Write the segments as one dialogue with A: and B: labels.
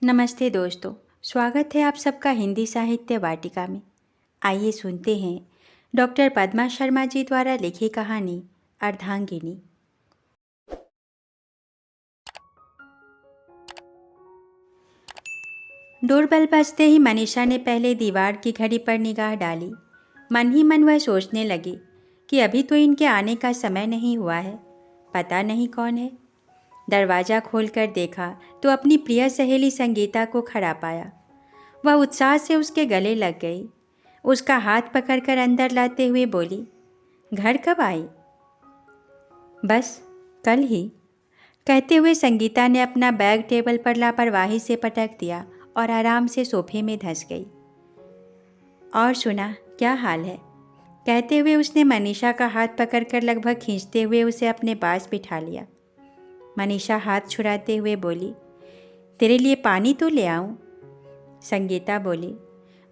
A: नमस्ते दोस्तों, स्वागत है आप सबका हिंदी साहित्य वाटिका में। आइए सुनते हैं डॉक्टर पद्मा शर्मा जी द्वारा लिखी कहानी अर्धांगिनी। डोरबेल बजते ही मनीषा ने पहले दीवार की घड़ी पर निगाह डाली। मन ही मन वह सोचने लगी कि अभी तो इनके आने का समय नहीं हुआ है, पता नहीं कौन है। दरवाज़ा खोलकर देखा तो अपनी प्रिय सहेली संगीता को खड़ा पाया। वह उत्साह से उसके गले लग गई। उसका हाथ पकड़कर अंदर लाते हुए बोली, घर कब आई? बस कल ही, कहते हुए संगीता ने अपना बैग टेबल पर लापरवाही से पटक दिया और आराम से सोफे में धंस गई। और सुना, क्या हाल है? कहते हुए उसने मनीषा का हाथ पकड़कर लगभग खींचते हुए उसे अपने पास बिठा लिया। मनीषा हाथ छुड़ाते हुए बोली, तेरे लिए पानी तो ले आऊं? संगीता बोली,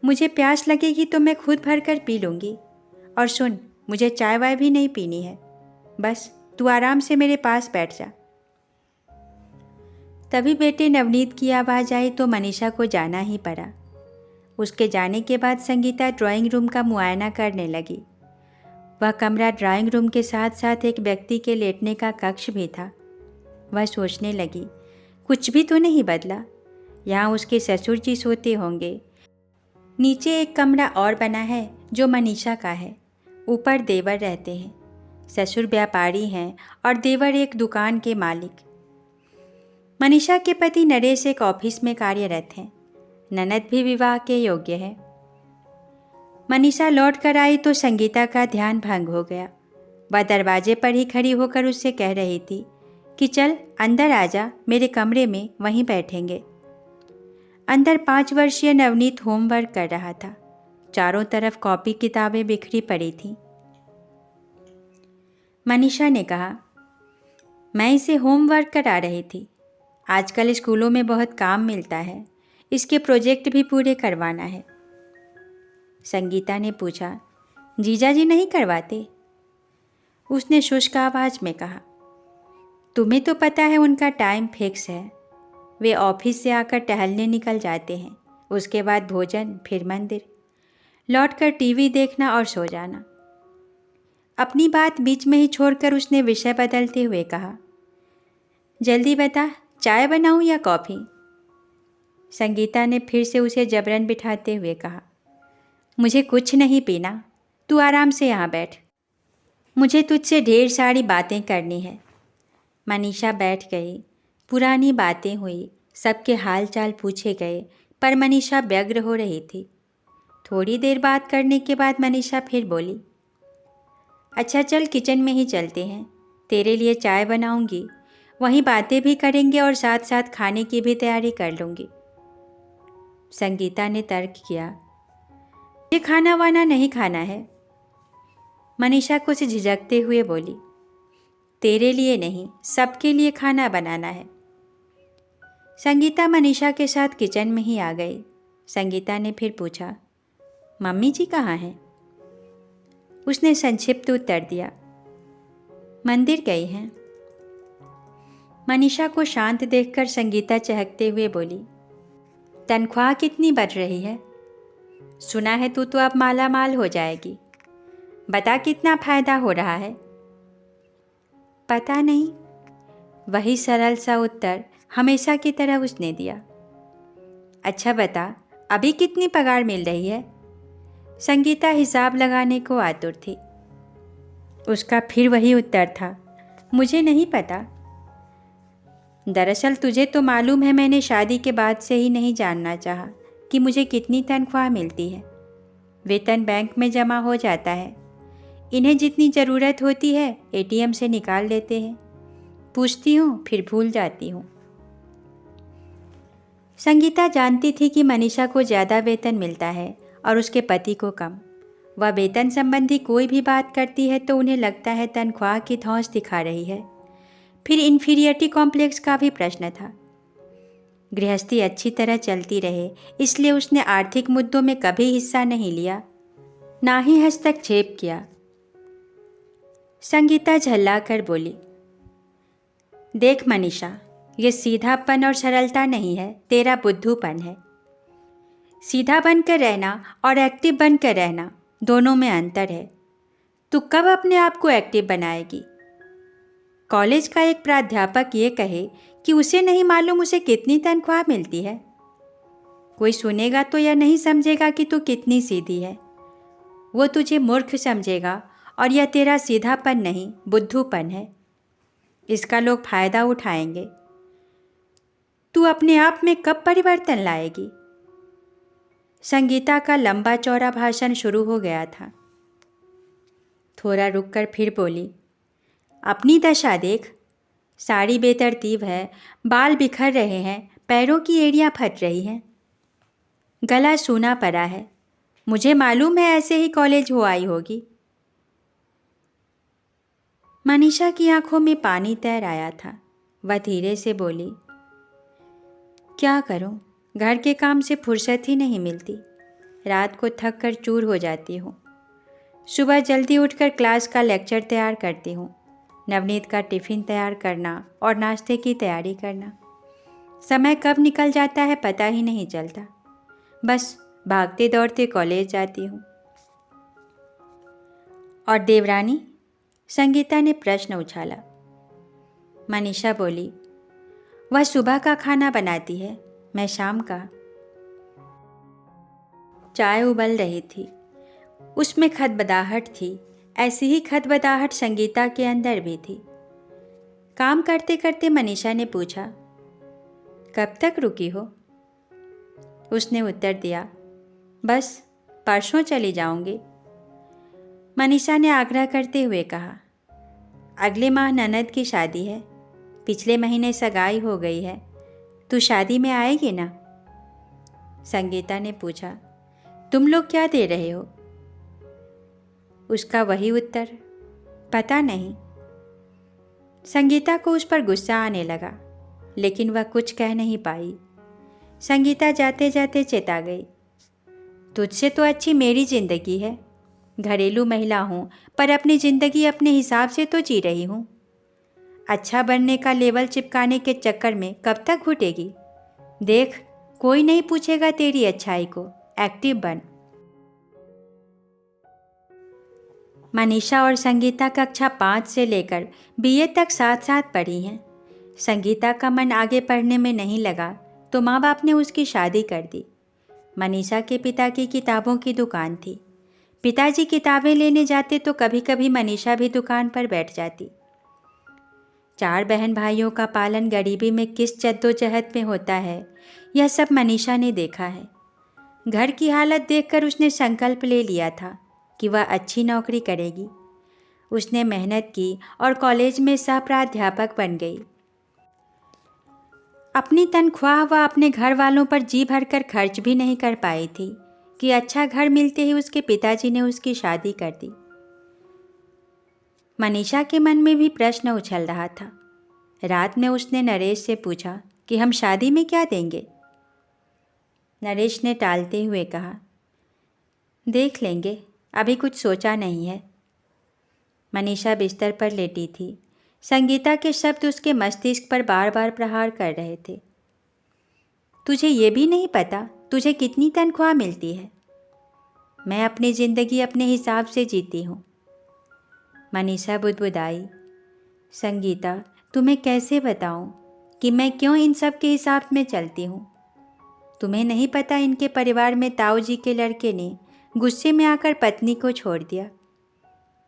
A: मुझे प्यास लगेगी तो मैं खुद भर कर पी लूँगी। और सुन, मुझे चाय वाय भी नहीं पीनी है, बस तू आराम से मेरे पास बैठ जा। तभी बेटे नवनीत की आवाज़ आई तो मनीषा को जाना ही पड़ा। उसके जाने के बाद संगीता ड्राइंग रूम का मुआयना करने लगी। वह कमरा ड्राइंग रूम के साथ साथ एक व्यक्ति के लेटने का कक्ष भी था। वह सोचने लगी, कुछ भी तो नहीं बदला। यहाँ उसके ससुर जी सोते होंगे। नीचे एक कमरा और बना है जो मनीषा का है। ऊपर देवर रहते हैं। ससुर व्यापारी हैं और देवर एक दुकान के मालिक। मनीषा के पति नरेश एक ऑफिस में कार्यरत हैं। ननद भी विवाह के योग्य है। मनीषा लौट कर आई तो संगीता का ध्यान भंग हो गया। वह दरवाजे पर ही खड़ी होकर उससे कह रही थी कि चल अंदर आजा, मेरे कमरे में, वहीं बैठेंगे। अंदर 5 वर्षीय नवनीत होमवर्क कर रहा था। चारों तरफ कॉपी किताबें बिखरी पड़ी थीं। मनीषा ने कहा, मैं इसे होमवर्क करा रही थी। आजकल स्कूलों में बहुत काम मिलता है, इसके प्रोजेक्ट भी पूरे करवाना है। संगीता ने पूछा, जीजा जी नहीं करवाते? उसने शुष्क आवाज में कहा, तुम्हें तो पता है उनका टाइम फिक्स है। वे ऑफिस से आकर टहलने निकल जाते हैं, उसके बाद भोजन, फिर मंदिर, लौटकर टीवी देखना और सो जाना। अपनी बात बीच में ही छोड़कर उसने विषय बदलते हुए कहा, जल्दी बता, चाय बनाऊं या कॉफ़ी? संगीता ने फिर से उसे जबरन बिठाते हुए कहा, मुझे कुछ नहीं पीना, तू आराम से यहाँ बैठ, मुझे तुझसे ढेर सारी बातें करनी है। मनीषा बैठ गई। पुरानी बातें हुई, सबके हाल चाल पूछे गए, पर मनीषा व्यग्र हो रही थी। थोड़ी देर बात करने के बाद मनीषा फिर बोली, अच्छा चल किचन में ही चलते हैं, तेरे लिए चाय बनाऊंगी, वहीं बातें भी करेंगे और साथ साथ खाने की भी तैयारी कर लूँगी। संगीता ने तर्क किया, ये खाना वाना नहीं खाना है। मनीषा कुछ झिझकते हुए बोली, तेरे लिए नहीं, सबके लिए खाना बनाना है। संगीता मनीषा के साथ किचन में ही आ गई। संगीता ने फिर पूछा, मम्मी जी कहाँ हैं? उसने संक्षिप्त उत्तर दिया, मंदिर गई हैं। मनीषा को शांत देखकर संगीता चहकते हुए बोली, तनख्वाह कितनी बढ़ रही है? सुना है तू तो अब माला माल हो जाएगी, बता कितना फायदा हो रहा है? पता नहीं, वही सरल सा उत्तर हमेशा की तरह उसने दिया। अच्छा बता, अभी कितनी पगार मिल रही है? संगीता हिसाब लगाने को आतुर थी। उसका फिर वही उत्तर था, मुझे नहीं पता। दरअसल तुझे तो मालूम है, मैंने शादी के बाद से ही नहीं जानना चाहा कि मुझे कितनी तनख्वाह मिलती है। वेतन बैंक में जमा हो जाता है, इन्हें जितनी ज़रूरत होती है एटीएम से निकाल लेते हैं। पूछती हूँ फिर भूल जाती हूँ। संगीता जानती थी कि मनीषा को ज़्यादा वेतन मिलता है और उसके पति को कम। वह वेतन संबंधी कोई भी बात करती है तो उन्हें लगता है तनख्वाह की धौंस दिखा रही है। फिर इन्फीरियरिटी कॉम्प्लेक्स का भी प्रश्न था। गृहस्थी अच्छी तरह चलती रहे, इसलिए उसने आर्थिक मुद्दों में कभी हिस्सा नहीं लिया, ना ही हस्तक्षेप किया। संगीता झल्ला कर बोली, देख मनीषा, ये सीधापन और सरलता नहीं है, तेरा बुद्धूपन है। सीधा बनकर रहना और एक्टिव बनकर रहना, दोनों में अंतर है। तू कब अपने आप को एक्टिव बनाएगी? कॉलेज का एक प्राध्यापक ये कहे कि उसे नहीं मालूम उसे कितनी तनख्वाह मिलती है। कोई सुनेगा तो यह नहीं समझेगा कि तू कितनी सीधी है, वो तुझे मूर्ख समझेगा और यह तेरा सीधापन नहीं, बुद्धूपन है। इसका लोग फायदा उठाएंगे। तू अपने आप में कब परिवर्तन लाएगी? संगीता का लंबा चौड़ा भाषण शुरू हो गया था। थोड़ा रुककर फिर बोली, अपनी दशा देख, साड़ी बेतरतीब है, बाल बिखर रहे हैं, पैरों की एड़ियाँ फट रही हैं, गला सूना पड़ा है। मुझे मालूम है ऐसे ही कॉलेज हो आई होगी। मनीषा की आंखों में पानी तैर आया था। वह धीरे से बोली, क्या करूं, घर के काम से फुर्सत ही नहीं मिलती। रात को थक कर चूर हो जाती हूँ। सुबह जल्दी उठकर क्लास का लेक्चर तैयार करती हूँ, नवनीत का टिफ़िन तैयार करना और नाश्ते की तैयारी करना। समय कब निकल जाता है पता ही नहीं चलता। बस भागते दौड़ते कॉलेज जाती हूँ। और देवरानी? संगीता ने प्रश्न उछाला। मनीषा बोली, वह सुबह का खाना बनाती है, मैं शाम का। चाय उबल रही थी, उसमें खदबदाहट थी। ऐसी ही खदबदाहट संगीता के अंदर भी थी। काम करते करते मनीषा ने पूछा, कब तक रुकी हो? उसने उत्तर दिया, बस परसों चली जाऊंगी। मनीषा ने आग्रह करते हुए कहा, अगले माह ननद की शादी है, पिछले महीने सगाई हो गई है, तू शादी में आएगी ना? संगीता ने पूछा, तुम लोग क्या दे रहे हो? उसका वही उत्तर, पता नहीं। संगीता को उस पर गुस्सा आने लगा, लेकिन वह कुछ कह नहीं पाई। संगीता जाते जाते चेता गई, तुझसे तो अच्छी मेरी जिंदगी है। घरेलू महिला हूँ, पर अपनी ज़िंदगी अपने हिसाब से तो जी रही हूँ। अच्छा बनने का लेवल चिपकाने के चक्कर में कब तक घुटेगी? देख, कोई नहीं पूछेगा तेरी अच्छाई को, एक्टिव बन। मनीषा और संगीता कक्षा 5 से लेकर बीए तक साथ साथ पढ़ी हैं। संगीता का मन आगे पढ़ने में नहीं लगा तो माँ बाप ने उसकी शादी कर दी। मनीषा के पिता की किताबों की दुकान थी। पिताजी किताबें लेने जाते तो कभी कभी मनीषा भी दुकान पर बैठ जाती। 4 बहन भाइयों का पालन गरीबी में किस जद्दोजहद में होता है, यह सब मनीषा ने देखा है। घर की हालत देखकर उसने संकल्प ले लिया था कि वह अच्छी नौकरी करेगी। उसने मेहनत की और कॉलेज में सहप्राध्यापक बन गई। अपनी तनख्वाह वह अपने घर वालों पर जी भरकर खर्च भी नहीं कर पाई थी कि अच्छा घर मिलते ही उसके पिताजी ने उसकी शादी कर दी। मनीषा के मन में भी प्रश्न उछल रहा था। रात में उसने नरेश से पूछा कि हम शादी में क्या देंगे। नरेश ने टालते हुए कहा, देख लेंगे, अभी कुछ सोचा नहीं है। मनीषा बिस्तर पर लेटी थी। संगीता के शब्द उसके मस्तिष्क पर बार बार प्रहार कर रहे थे। तुझे ये भी नहीं पता तुझे कितनी तनख्वाह मिलती है। मैं अपनी ज़िंदगी अपने हिसाब से जीती हूँ। मनीषा बुदबुदाई, संगीता, तुम्हें कैसे बताऊँ कि मैं क्यों इन सब के हिसाब में चलती हूँ। तुम्हें नहीं पता इनके परिवार में ताऊ जी के लड़के ने गुस्से में आकर पत्नी को छोड़ दिया।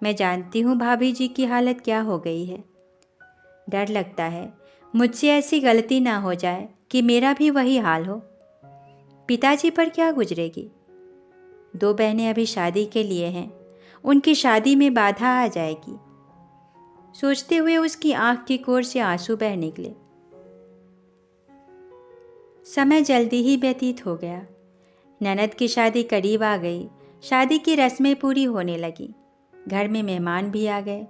A: मैं जानती हूँ भाभी जी की हालत क्या हो गई है। डर लगता है मुझसे ऐसी गलती ना हो जाए कि मेरा भी वही हाल हो। पिताजी पर क्या गुजरेगी। 2 बहनें अभी शादी के लिए हैं, उनकी शादी में बाधा आ जाएगी। सोचते हुए उसकी आंख की कोर से आंसू बह निकले। समय जल्दी ही व्यतीत हो गया। ननद की शादी करीब आ गई। शादी की रस्में पूरी होने लगी। घर में मेहमान भी आ गए।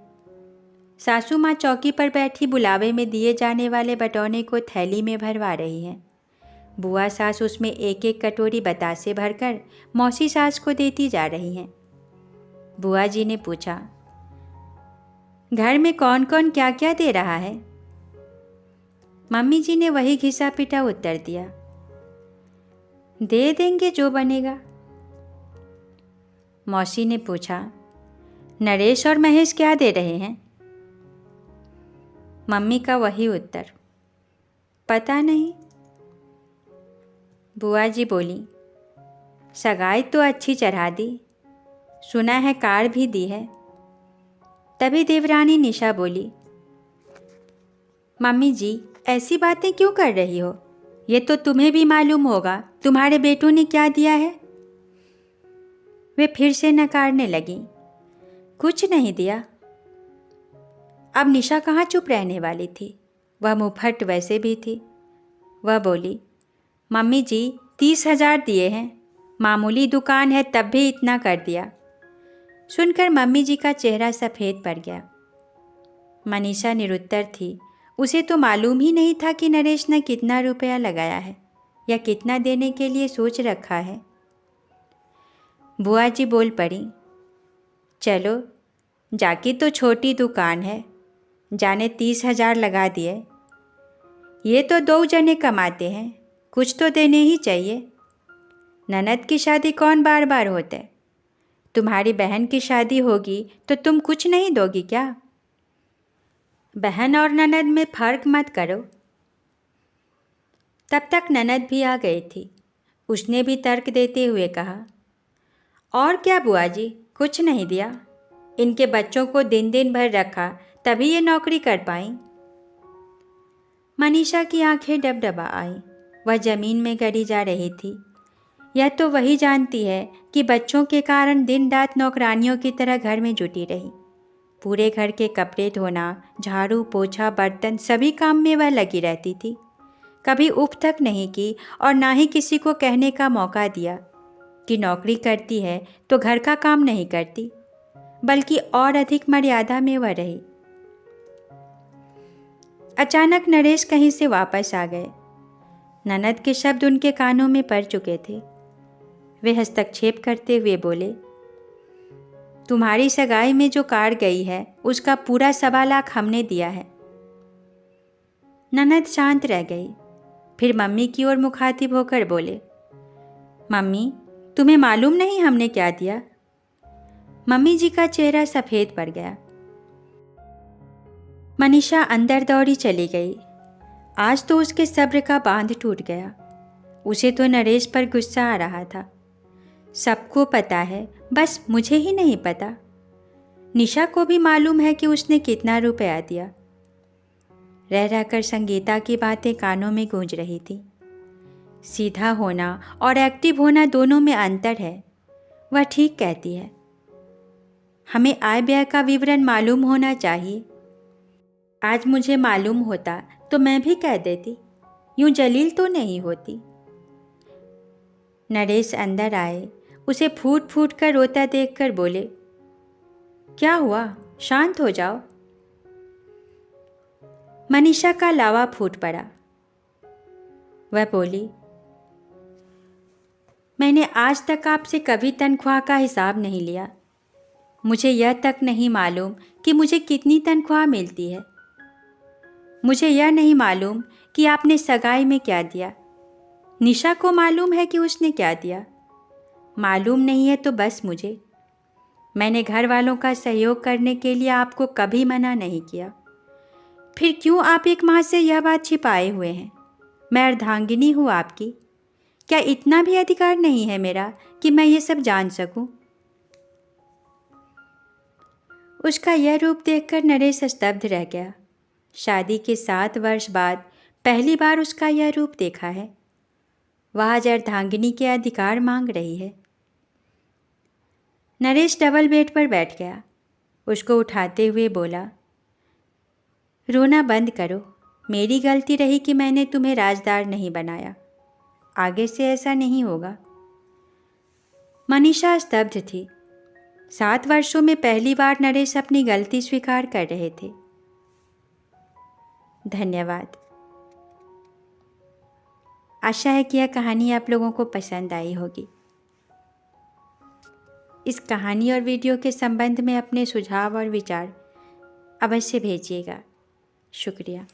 A: सासू माँ चौकी पर बैठी बुलावे में दिए जाने वाले बटौने को थैली में भरवा रही हैं। बुआ सास उसमें एक एक कटोरी बतासे भरकर मौसी सास को देती जा रही हैं। बुआ जी ने पूछा, घर में कौन कौन क्या क्या दे रहा है। मम्मी जी ने वही घिसा पिटा उत्तर दिया, दे देंगे जो बनेगा। मौसी ने पूछा, नरेश और महेश क्या दे रहे हैं? मम्मी का वही उत्तर, पता नहीं। बुआ जी बोली, सगाई तो अच्छी चढ़ा दी, सुना है कार भी दी है। तभी देवरानी निशा बोली, मम्मी जी ऐसी बातें क्यों कर रही हो? ये तो तुम्हें भी मालूम होगा तुम्हारे बेटों ने क्या दिया है। वे फिर से नकारने लगी, कुछ नहीं दिया। अब निशा कहाँ चुप रहने वाली थी, वह मुंहफट वैसे भी थी। वह बोली, मम्मी जी 30,000 दिए हैं, मामूली दुकान है तब भी इतना कर दिया। सुनकर मम्मी जी का चेहरा सफ़ेद पड़ गया। मनीषा निरुत्तर थी, उसे तो मालूम ही नहीं था कि नरेश ने कितना रुपया लगाया है या कितना देने के लिए सोच रखा है। बुआ जी बोल पड़ी, चलो जाकी तो छोटी दुकान है, जाने 30,000 लगा दिए। ये तो 2 जने कमाते हैं, कुछ तो देने ही चाहिए। ननद की शादी कौन बार बार होते? तुम्हारी बहन की शादी होगी तो तुम कुछ नहीं दोगी क्या? बहन और ननद में फ़र्क मत करो। तब तक ननद भी आ गई थी। उसने भी तर्क देते हुए कहा, और क्या बुआ जी, कुछ नहीं दिया। इनके बच्चों को दिन दिन भर रखा तभी ये नौकरी कर पाई। मनीषा की आंखें डबडबा आई। वह जमीन में गड़ी जा रही थी। यह तो वही जानती है कि बच्चों के कारण दिन रात नौकरानियों की तरह घर में जुटी रही। पूरे घर के कपड़े धोना, झाड़ू पोछा, बर्तन, सभी काम में वह लगी रहती थी। कभी उफ तक नहीं की और ना ही किसी को कहने का मौका दिया कि नौकरी करती है तो घर का काम नहीं करती, बल्कि और अधिक मर्यादा में वह रही। अचानक नरेश कहीं से वापस आ गए। ननद के शब्द उनके कानों में पड़ चुके थे। वे हस्तक्षेप करते हुए बोले, तुम्हारी सगाई में जो कार गई है उसका पूरा 1.25 लाख हमने दिया है। ननद शांत रह गई। फिर मम्मी की ओर मुखातिब होकर बोले, मम्मी तुम्हें मालूम नहीं हमने क्या दिया? मम्मी जी का चेहरा सफ़ेद पड़ गया। मनीषा अंदर दौड़ी चली गई। आज तो उसके सब्र का बांध टूट गया। उसे तो नरेश पर गुस्सा आ रहा था। सबको पता है, बस मुझे ही नहीं पता। निशा को भी मालूम है कि उसने कितना रुपया दिया। रह रहकर संगीता की बातें कानों में गूंज रही थी। सीधा होना और एक्टिव होना दोनों में अंतर है, वह ठीक कहती है। हमें आय व्यय का विवरण मालूम होना चाहिए। आज मुझे मालूम होता तो मैं भी कह देती, यूं जलील तो नहीं होती। नरेश अंदर आए। उसे फूट फूट कर रोता देखकर बोले, क्या हुआ, शांत हो जाओ। मनीषा का लावा फूट पड़ा। वह बोली, मैंने आज तक आपसे कभी तनख्वाह का हिसाब नहीं लिया। मुझे यह तक नहीं मालूम कि मुझे कितनी तनख्वाह मिलती है। मुझे यह नहीं मालूम कि आपने सगाई में क्या दिया। निशा को मालूम है कि उसने क्या दिया। मालूम नहीं है तो बस मुझे। मैंने घर वालों का सहयोग करने के लिए आपको कभी मना नहीं किया। फिर क्यों आप 1 माह से यह बात छिपाए हुए हैं? मैं अर्धांगिनी हूँ आपकी। क्या इतना भी अधिकार नहीं है मेरा कि मैं ये सब जान सकूं? उसका यह रूप देखकर नरेश स्तब्ध रह गया। शादी के 7 वर्ष बाद पहली बार उसका यह रूप देखा है। वह आज अर्धांगिनी के अधिकार मांग रही है। नरेश डबल बेड पर बैठ गया। उसको उठाते हुए बोला, रोना बंद करो। मेरी गलती रही कि मैंने तुम्हें राजदार नहीं बनाया। आगे से ऐसा नहीं होगा। मनीषा स्तब्ध थी। 7 वर्षों में पहली बार नरेश अपनी गलती स्वीकार कर रहे थे। धन्यवाद। आशा है कि यह कहानी आप लोगों को पसंद आई होगी। इस कहानी और वीडियो के संबंध में अपने सुझाव और विचार अवश्य भेजिएगा। शुक्रिया।